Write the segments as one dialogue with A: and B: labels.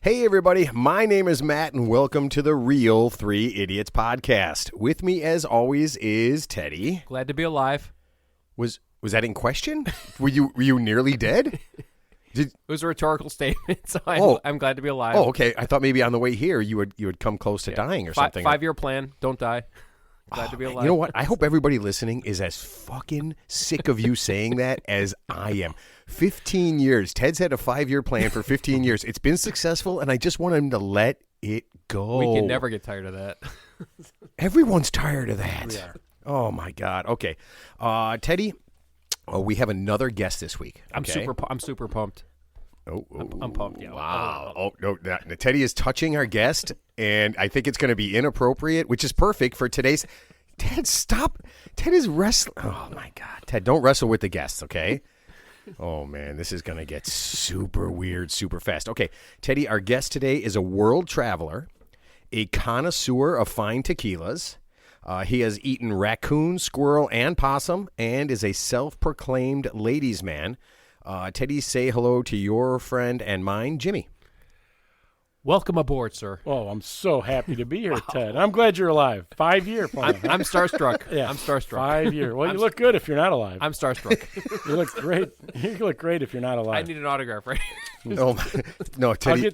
A: Hey, everybody. My name is Matt, and welcome to the Real Three Idiots podcast. With me, as always, is Teddy.
B: Glad to be alive.
A: Was that in question? Were you nearly dead?
B: It was a rhetorical statement, so I'm glad to be alive.
A: Oh, okay. I thought maybe on the way here you would come close to dying or something.
B: 5-year plan. Don't die. Glad to be alive.
A: You know what? I hope everybody listening is as fucking sick of you saying that as I am. 15 years. Ted's had a 5-year plan for 15 years. It's been successful, and I just want him to let it go.
B: We can never get tired of that.
A: Everyone's tired of that.
B: We are.
A: Oh, my God. Okay. Teddy, we have another guest this week.
B: I'm
A: okay?
B: super pumped.
A: Oh,
B: I'm pumped. Yeah.
A: Wow. Oh, no. Teddy is touching our guest, and I think it's going to be inappropriate, which is perfect for today's. Ted, stop. Ted is wrestling. Oh, my God. Ted, don't wrestle with the guests, okay? Oh, man, this is going to get super weird super fast. Okay, Teddy, our guest today is a world traveler, a connoisseur of fine tequilas. He has eaten raccoon, squirrel, and possum, and is a self-proclaimed ladies' man. Teddy, say hello to your friend and mine, Jimmy.
B: Welcome aboard, sir.
C: Oh, I'm so happy to be here, Ted. I'm glad you're alive. 5-year plan.
B: I'm starstruck.
C: Yeah,
B: I'm starstruck.
C: 5-year. Well, you look good if you're not alive.
B: I'm starstruck.
C: You look great. You look great if you're not alive.
B: I need an autograph, right?
A: No, Teddy.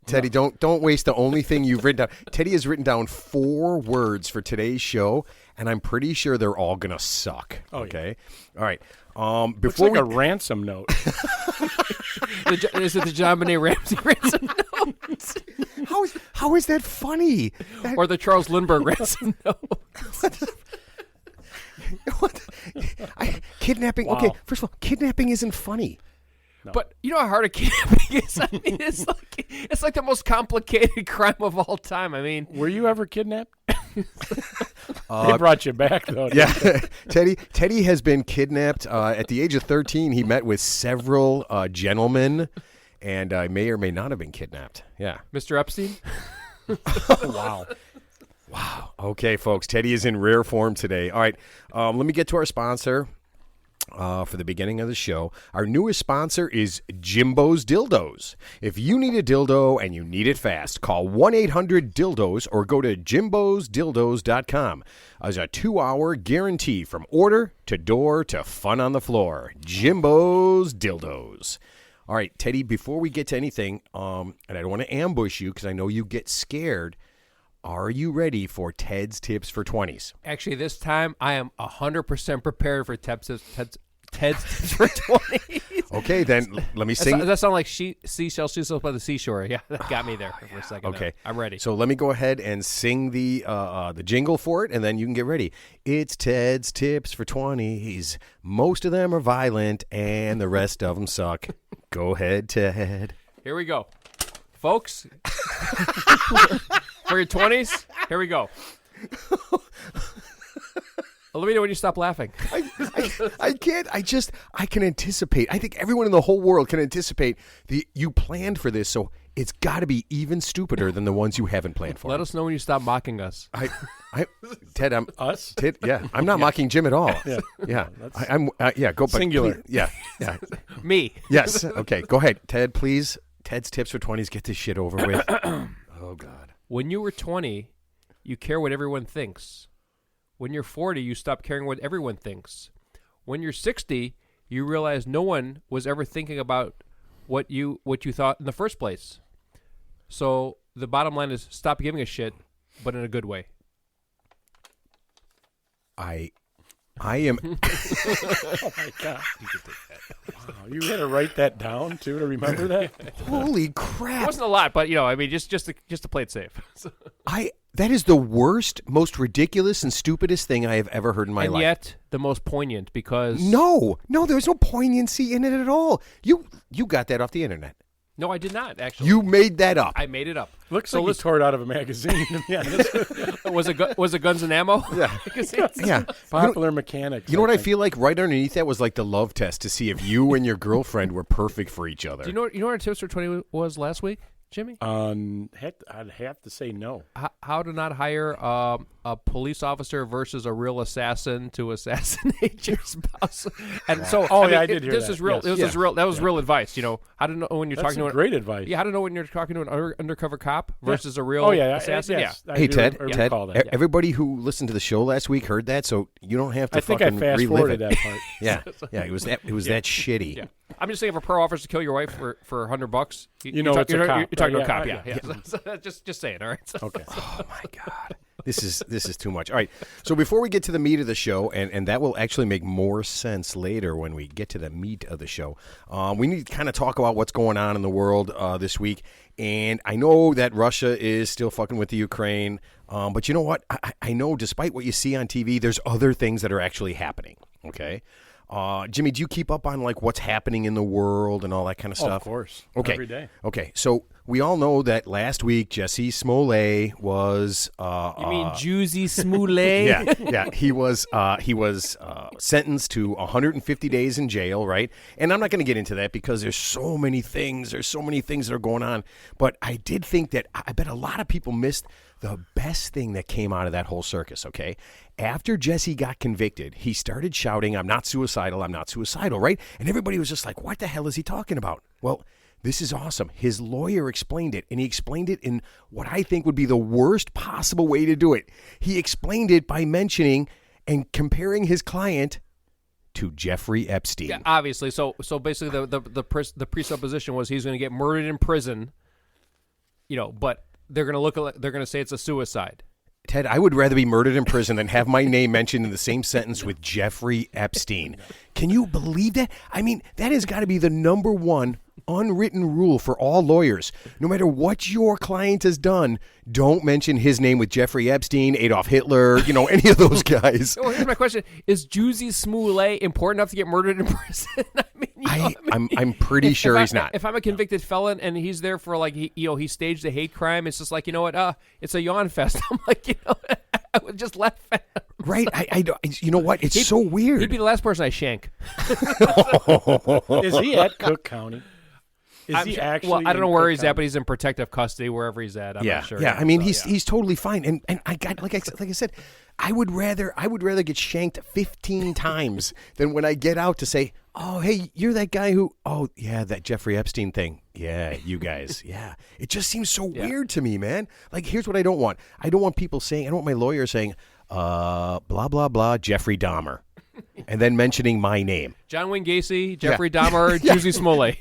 A: Teddy, don't waste the only thing you've written down. Teddy has written down 4 words for today's show, and I'm pretty sure they're all gonna suck.
C: Oh,
A: okay,
C: yeah.
A: all right.
C: Looks like a ransom note.
B: Is it the John Benet Ramsey ransom note?
A: How is that funny?
B: Or the Charles Lindbergh ransom note?
A: What? Kidnapping.
C: Wow.
A: Okay, first of all, kidnapping isn't funny.
C: No.
B: But you know how hard a kidnapping is? I mean, it's like the most complicated crime of all time. I mean,
C: Were you ever kidnapped? They brought you back, though.
A: Yeah, Teddy has been kidnapped. At the age of 13, he met with several gentlemen, and may or may not have been kidnapped. Yeah.
B: Mr. Epstein?
C: Wow.
A: Wow. Okay, folks, Teddy is in rare form today. All right, let me get to our sponsor for the beginning of the show. Our newest sponsor is Jimbo's Dildos. If you need a dildo and you need it fast, call 1-800-DILDOS or go to jimbosdildos.com. There's a 2-hour guarantee from order to door to fun on the floor. Jimbo's Dildos. All right, Teddy, before we get to anything, and I don't want to ambush you because I know you get scared, are you ready for Ted's Tips for 20s?
B: Actually, this time I am 100% prepared for Ted's Tips for 20s.
A: Okay, then let me sing.
B: Does that sound like seashells by the seashore? Yeah, that got me there for a second.
A: Okay,
B: I'm ready.
A: So let me go ahead and sing the jingle for it, and then you can get ready. It's Ted's Tips for 20s. Most of them are violent, and the rest of them suck. Go ahead, Ted.
B: Here we go, folks. For your 20s, here we go. Let me know when you stop laughing.
A: I can't. I can anticipate. I think everyone in the whole world can anticipate you planned for this, so it's got to be even stupider than the ones you haven't planned for.
B: Let us know when you stop mocking us.
A: Ted, I'm
C: Us?
A: Ted, yeah, I'm not mocking Jim at all. Yeah. I'm. Yeah, go.
C: Singular.
A: Please, yeah.
B: Me.
A: Yes. Okay. Go ahead, Ted. Please. Ted's Tips for 20s. Get this shit over with. Oh God.
B: When you were 20, you care what everyone thinks. When you're 40, you stop caring what everyone thinks. When you're 60, you realize no one was ever thinking about what you thought in the first place. So the bottom line is stop giving a shit, but in a good way.
C: I am. Oh my God! Wow, you had to write that down too to remember that.
A: Holy
B: It
A: crap!
B: wasn't a lot, but I mean, just to play it safe.
A: That is the worst, most ridiculous, and stupidest thing I have ever heard in my
B: and
A: life.
B: yet the most poignant because
A: No, there's no poignancy in it at all. You got that off the internet.
B: No, I did not actually.
A: You made that up.
B: I made it up.
C: Looks like you tore it out of a magazine. To be honest.
B: Was it Guns and Ammo?
A: Yeah. Yeah.
C: Popular Mechanics.
A: You know what I
C: think.
A: feel like? Right underneath that was like the love test to see if you and your girlfriend were perfect for each other.
B: Do you know what our tips for 20 was last week, Jimmy?
C: I'd have to say no.
B: How to not hire a police officer versus a real assassin to assassinate your spouse. And so,
C: I did hear
B: this
C: that.
B: is real.
C: Yes.
B: This is real. That was real advice. How to know when you're
C: That's
B: talking to
C: great advice.
B: Yeah, how to know when you're talking to an undercover cop versus a real
C: Oh yeah,
B: assassin.
C: yes, I
A: Hey,
C: do
A: Ted,
C: recall that.
A: everybody who listened to the show last week heard that, so you don't have to
C: I think I
A: fucking
C: fast
A: relive
C: forwarded
A: it.
C: that part.
A: Yeah, yeah, it was that shitty.
B: Yeah. I'm just saying, if a pro offers to kill your wife for $100,
C: You know it's a cop,
B: You're talking to a
C: right?
B: cop.
C: Yeah,
B: Yeah. So just saying. All right. So,
C: Okay.
A: Oh my God. This is too much. All right. So before we get to the meat of the show, and that will actually make more sense later when we get to the meat of the show, we need to kind of talk about what's going on in the world this week. And I know that Russia is still fucking with the Ukraine, but you know what? I know despite what you see on TV, there's other things that are actually happening. Okay. Jimmy, do you keep up on like what's happening in the world and all that kind of stuff?
C: Of course.
A: Okay.
C: Every day.
A: Okay. So we all know that last week Jesse Smollett was
B: you mean Juicy Smollett?
A: yeah. He was sentenced to 150 days in jail, right? And I'm not going to get into that because there's so many things. There's so many things that are going on. But I did think that I bet a lot of people missed the best thing that came out of that whole circus, okay? After Jesse got convicted, he started shouting, I'm not suicidal, right? And everybody was just like, what the hell is he talking about? Well, this is awesome. His lawyer explained it, and he explained it in what I think would be the worst possible way to do it. He explained it by mentioning and comparing his client to Jeffrey Epstein.
B: Yeah, obviously. So basically, the presupposition was he's going to get murdered in prison. But they're going to say it's a suicide.
A: Ted, I would rather be murdered in prison than have my name mentioned in the same sentence with Jeffrey Epstein. Can you believe that? I mean, that has got to be the number one unwritten rule for all lawyers. No matter what your client has done, don't mention his name with Jeffrey Epstein, Adolf Hitler, any of those guys.
B: Well, here's my question: is Juicy Smollett important enough to get murdered in prison?
A: I'm pretty sure he's not.
B: If I'm a convicted felon and he's there for he staged a hate crime, it's just like, you know what? It's a yawn fest. I'm like, I would just laugh at him.
A: Right? I you know what? It's so weird.
B: He'd be the last person I shank.
C: Is he at Cook County? Is he actually?
B: Well, I don't know
C: in
B: where
C: Cook
B: he's
C: County?
B: at, but he's in protective custody wherever he's at. I'm not sure.
A: Yeah. I mean, he's totally fine. And I got like I said, I would rather get shanked 15 times than when I get out to say, oh, hey, you're that guy who, oh yeah, that Jeffrey Epstein thing. Yeah, you guys. Yeah, it just seems so weird to me, man. Like, here's what I don't want. I don't want people saying. I don't want my lawyer saying, blah blah blah, Jeffrey Dahmer. And then mentioning my name.
B: John Wayne Gacy, Jeffrey Dahmer, Juicy Smollett.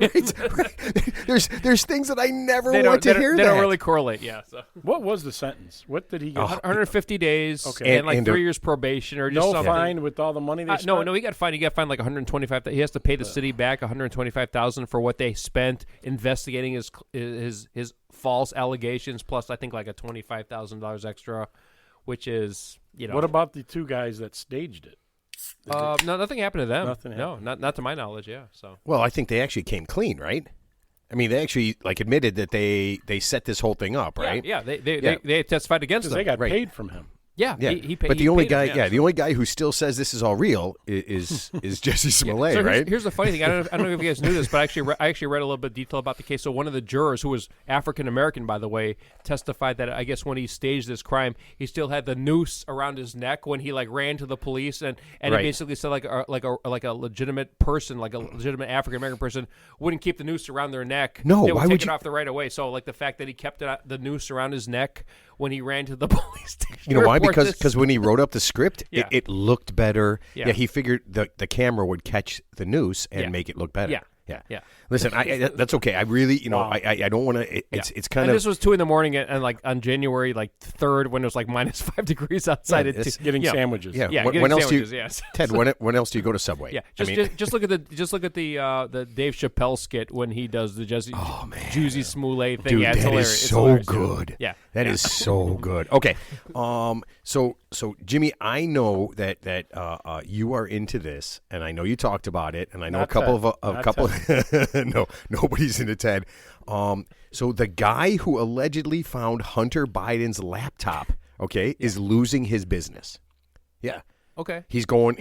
A: There's things that I never
B: They
A: want to hear.
B: They don't really correlate, yeah. So.
C: What was the sentence? What did he get?
B: 150 days
C: Okay.
B: and 3 years probation or just
C: No
B: something.
C: fine with all the money they spent?
B: No, he got fined. He got fined like $125,000. He has to pay the city back $125,000 for what they spent investigating his false allegations, plus I think like a $25,000 extra, which is,
C: What about the two guys that staged it?
B: No, nothing happened to them.
C: Nothing happened.
B: No, not to my knowledge. Yeah. So.
A: Well, I think they actually came clean, right? I mean, they actually admitted that they set this whole thing up, right?
B: Yeah. They testified against them.
C: Because they got
A: Right.
C: paid from him.
B: Yeah.
A: Yeah.
B: He paid.
A: But the only guy,
B: the
A: the only guy who still says this is all real is Jesse Smollett,
B: So
A: right?
B: here's the funny thing. I don't know if you guys knew this, but I actually read a little bit of detail about the case. So one of the jurors, who was African American, by the way, testified that I guess when he staged this crime, he still had the noose around his neck when he ran to the police, and
A: Right.
B: he basically said like a legitimate person, like a legitimate African American person, wouldn't keep the noose around their neck.
A: No,
B: they would
A: why
B: take
A: would
B: it
A: you-
B: off the right away. So the fact that he kept the noose around his neck when he ran to the police station.
A: You know why?
B: to report this.
A: Because when he wrote up the script,
B: Yeah.
A: it looked better.
B: Yeah.
A: Yeah, he figured the camera would catch the noose and
B: Yeah.
A: make it look better.
B: Yeah.
A: Yeah.
B: Yeah.
A: Listen, that's okay. I really,
C: Wow.
A: I don't want to. It's kind
B: and
A: of
B: this was 2 a.m. and like on January 3rd when it was like -5 degrees outside.
A: Yeah,
B: It
A: it's
C: Getting sandwiches.
A: yeah.
B: Yeah,
A: when
B: getting
A: else
B: sandwiches,
A: do you,
B: yes.
A: Ted? When else do you go to Subway?
B: Yeah,
A: I mean,
B: just look at the Dave Chappelle skit when he does the Juicy Smollett thing.
A: dude,
B: yeah, it's
A: that
B: hilarious.
A: is
B: It's
A: so
B: hilarious, dude.
A: good.
B: Yeah,
A: That is so good. Okay, so Jimmy, I know that you are into this, and I know you talked about it, and I know
C: Not
A: a couple
C: Ted.
A: of
C: Not
A: couple. No, nobody's into Ted. So the guy who allegedly found Hunter Biden's laptop, okay, is losing his business. Yeah,
B: Okay.
A: he's going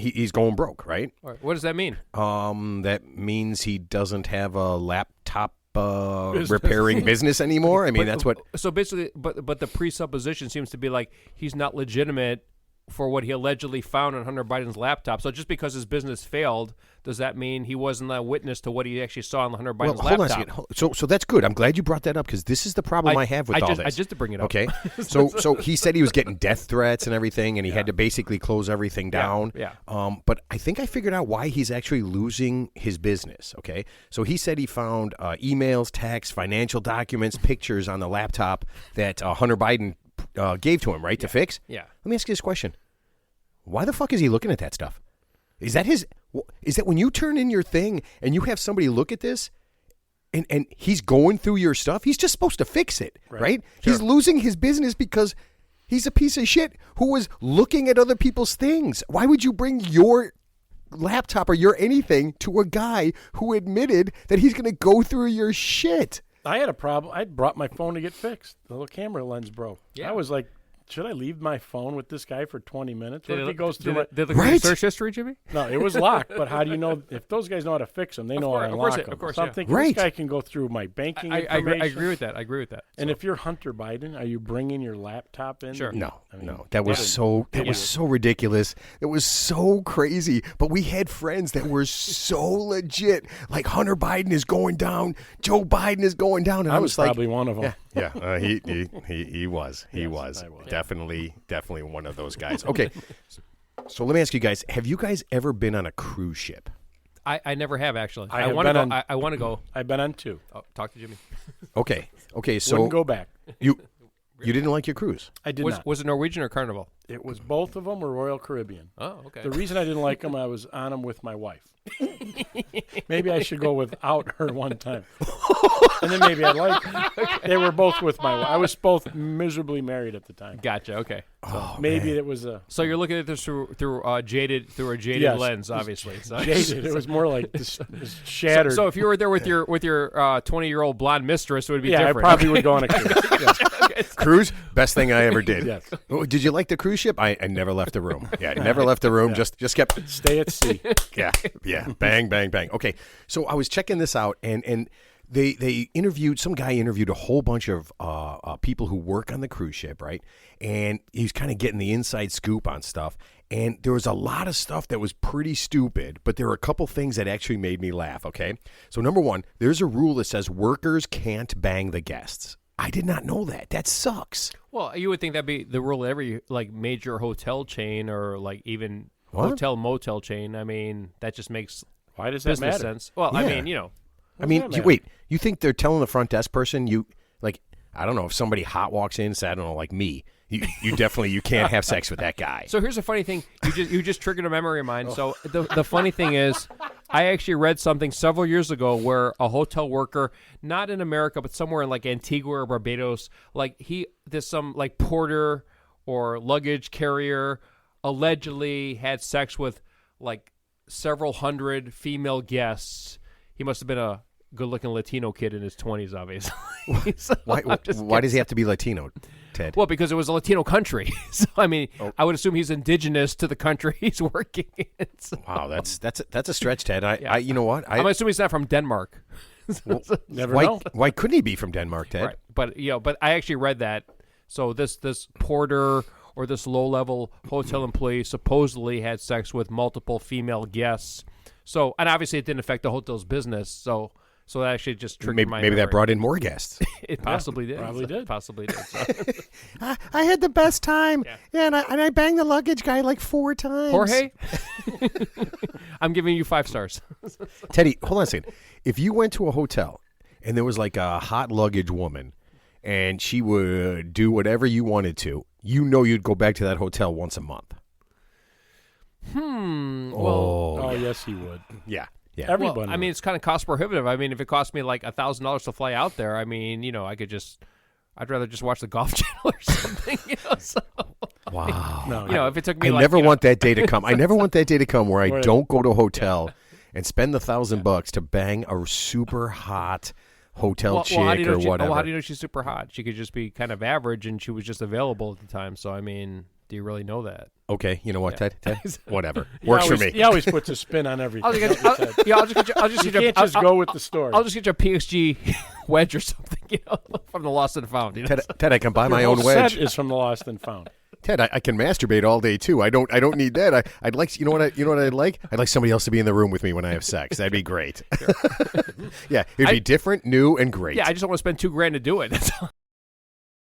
A: broke, right?
B: All right. What does that mean?
A: That means he doesn't have a laptop repairing business anymore. I mean, that's what.
B: So basically, but the presupposition seems to be like he's not legitimate for what he allegedly found on Hunter Biden's laptop. So just because his business failed, does that mean he wasn't a witness to what he actually saw on Hunter Biden's
A: Hold on a
B: laptop?
A: second. So that's good. I'm glad you brought that up because this is the problem I have with all this.
B: I just to bring it up.
A: Okay. So he said he was getting death threats and everything, and he had to basically close everything down.
B: Yeah.
A: But I think I figured out why he's actually losing his business. Okay. So he said he found emails, texts, financial documents, pictures on the laptop that Hunter Biden gave to him, right, to fix?
B: Yeah.
A: Let me ask you this question. Why the fuck is he looking at that stuff? Is that when you turn in your thing and you have somebody look at this and he's going through your stuff, he's just supposed to fix it, right?
C: Sure.
A: He's losing his business because he's a piece of shit who was looking at other people's things. Why would you bring your laptop or your anything to a guy who admitted that he's going to go through your shit?
C: I had a problem. I brought my phone to get fixed. The little camera lens broke.
B: Yeah.
C: I was like, should I leave my phone with this guy for 20 minutes? What if he goes through
B: Did it look
A: Right?
B: at your search history, Jimmy?
C: No, it was locked, but how do you know? If those guys know how to fix them, they know how to unlock them.
B: Of course,
C: so I'm
B: yeah.
C: thinking
A: Right.
C: this guy can go through my banking
B: I
C: information.
B: agree with that. I agree with that.
C: And if you're Hunter Biden, are you bringing your laptop in?
B: Sure.
A: No,
C: I mean,
A: no, that was
C: what an
A: so
C: idiot.
A: ridiculous. It was so crazy. But we had friends that were so legit. Like Hunter Biden is going down, Joe Biden is going down, and
C: I
A: I
C: was
A: was like,
C: probably one of them.
A: yeah, he was,
C: I
A: was
C: was.
A: definitely one of those guys. Okay, so let me ask you guys: have you guys ever been on a cruise ship?
B: I never have actually.
C: I
B: I
C: have
B: want to
C: been
B: go.
C: on-
B: I want to go.
C: I've been on two.
B: Oh, talk to Jimmy.
A: Okay, so
C: Wouldn't go back.
A: you didn't like your cruise?
C: I did
B: Was
C: not.
B: it Norwegian or Carnival?
C: It was both of them were Royal Caribbean.
B: Oh, okay.
C: The reason I didn't like them, I was on them with my wife. Maybe I should go without her one time, and then maybe I'd like them. They were both with my wife. I was both miserably married at the time.
B: Gotcha. Okay.
A: Oh,
C: Maybe
A: man.
C: it was a
B: So you're looking at this through a jaded
C: Yes.
B: lens, obviously. So,
C: jaded. It was more like this shattered.
B: So if you were there with your 20-year-old blonde mistress, it would be
C: yeah,
B: different.
C: I probably would go on a cruise. Yes.
A: Cruise, best thing I ever did.
C: Yes.
A: Oh, did you like the cruise ship? I never left the room. Yeah, I never left the room. Just kept.
C: Stay at sea.
A: Yeah. Bang, bang, bang. Okay, so I was checking this out, and they interviewed some guy interviewed a whole bunch of people who work on the cruise ship, right? And he's kind of getting the inside scoop on stuff. And there was a lot of stuff that was pretty stupid, but there were a couple things that actually made me laugh. Okay, so number one, there's a rule that says workers can't bang the guests. I did not know that. That sucks.
B: Well, you would think that'd be the rule of every like major hotel chain or like even
A: What?
B: hotel motel chain. I mean, that just makes
C: Why does that
B: business
C: matter?
B: sense. Well, I
A: Yeah.
B: mean, you know,
A: I mean,
C: that matter?
A: wait, you think they're telling the front desk person I don't know, if somebody hot walks in and says, I don't know, like me, you definitely, you can't have sex with that guy.
B: So here's a funny thing. You just triggered a memory of mine.
A: Oh.
B: So the funny thing is, I actually read something several years ago where a hotel worker, not in America, but somewhere in like Antigua or Barbados, like there's some like porter or luggage carrier allegedly had sex with like several hundred female guests. He must have been a good-looking Latino kid in his 20s, obviously. So
A: Why
B: I'm just
A: why does he have to be Latino, Ted?
B: well, because it was a Latino country. So, I mean, I would assume he's indigenous to the country he's working in. So,
A: Wow, that's a stretch, Ted. I you know what?
B: I'm assuming he's not from Denmark.
C: Never
A: why,
C: know.
A: why couldn't he be from Denmark, Ted?
B: Right. But I actually read that. So this porter or this low-level hotel employee supposedly had sex with multiple female guests. So, and obviously it didn't affect the hotel's business. So that actually just triggered my
A: Maybe that
B: memory.
A: brought in more guests.
B: It possibly did.
C: probably did.
B: Possibly did. So.
A: I had the best time. Yeah, and I banged the luggage guy like 4 times.
B: Jorge, I'm giving you 5 stars.
A: Teddy, hold on a second. If you went to a hotel and there was like a hot luggage woman and she would do whatever you wanted to, you know you'd go back to that hotel once a month.
B: Well,
C: Oh, yes, he would.
A: Yeah. Yeah.
C: Everybody.
B: Well, I mean, it's kind of cost prohibitive. I mean, if it cost me like $1,000 to fly out there, I mean, you know, I'd rather just watch the Golf Channel or something. You know, so,
A: Wow.
C: no,
B: you know, if it took me
A: I
B: like,
A: never
B: you know,
A: want that day to come. I never want that day to come where I
C: Right.
A: don't go to a hotel and spend the $1,000 to bang a super hot hotel chick
B: how do you know
A: or
B: she-
A: whatever.
B: Well, how do you know she's super hot? She could just be kind of average, and she was just available at the time. So I mean, Do you really know that?
A: Okay, you know what, Ted? Whatever.
C: He
A: Works
C: always,
A: for me.
C: He always puts a spin on everything.
B: I'll just get you. I'll just
C: You
B: get you.
C: can't just go with the story.
B: I'll just get you a PSG wedge or something, from the Lost and Found.
A: Ted, I can buy my
C: Your
A: own
C: whole
A: wedge.
C: set is from the Lost and Found.
A: Ted, I can masturbate all day too. I don't need that. I'd like, you know what I'd like? I'd like somebody else to be in the room with me when I have sex. That'd be great. Yeah, it'd be different, new, and great.
B: Yeah, I just don't want to spend $2,000 to do it. That's all.